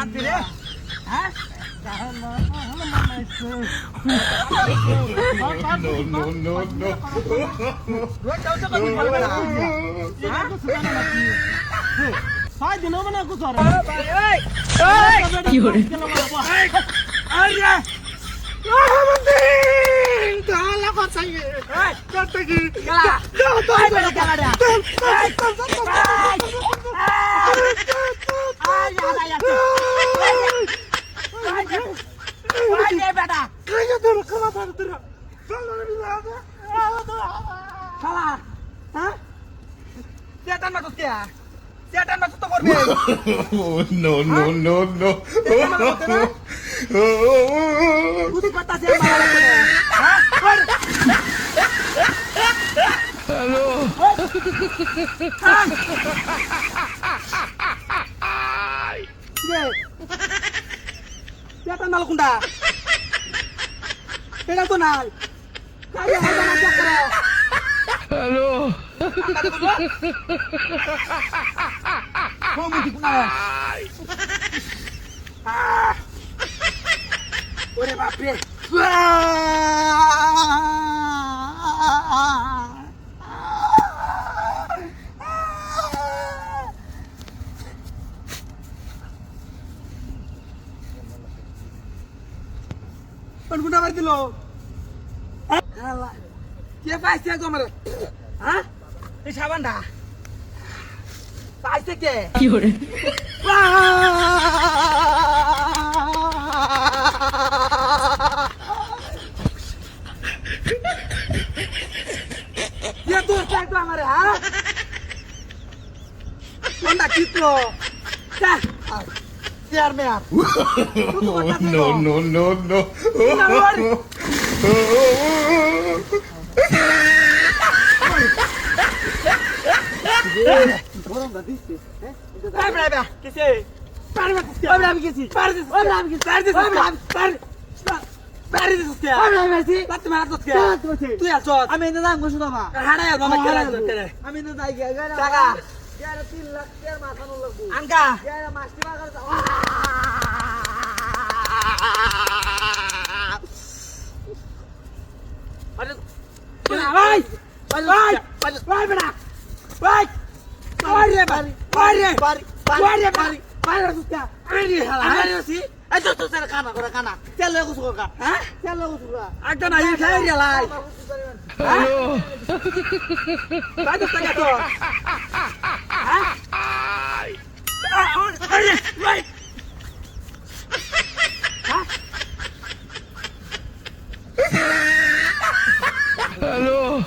মারবি রে হ্যাঁ মালকুন্ডা এটা তো নাই হ্যালো ওরে বাপরে কোনটা মার দিল কে পাইছে তোমার হ্যাঁ এই সাবানটা পাইছে কে কি করে ये तो क्या तो हमारे हाँ कोना कितो क्या यार में आप no no no no Hello.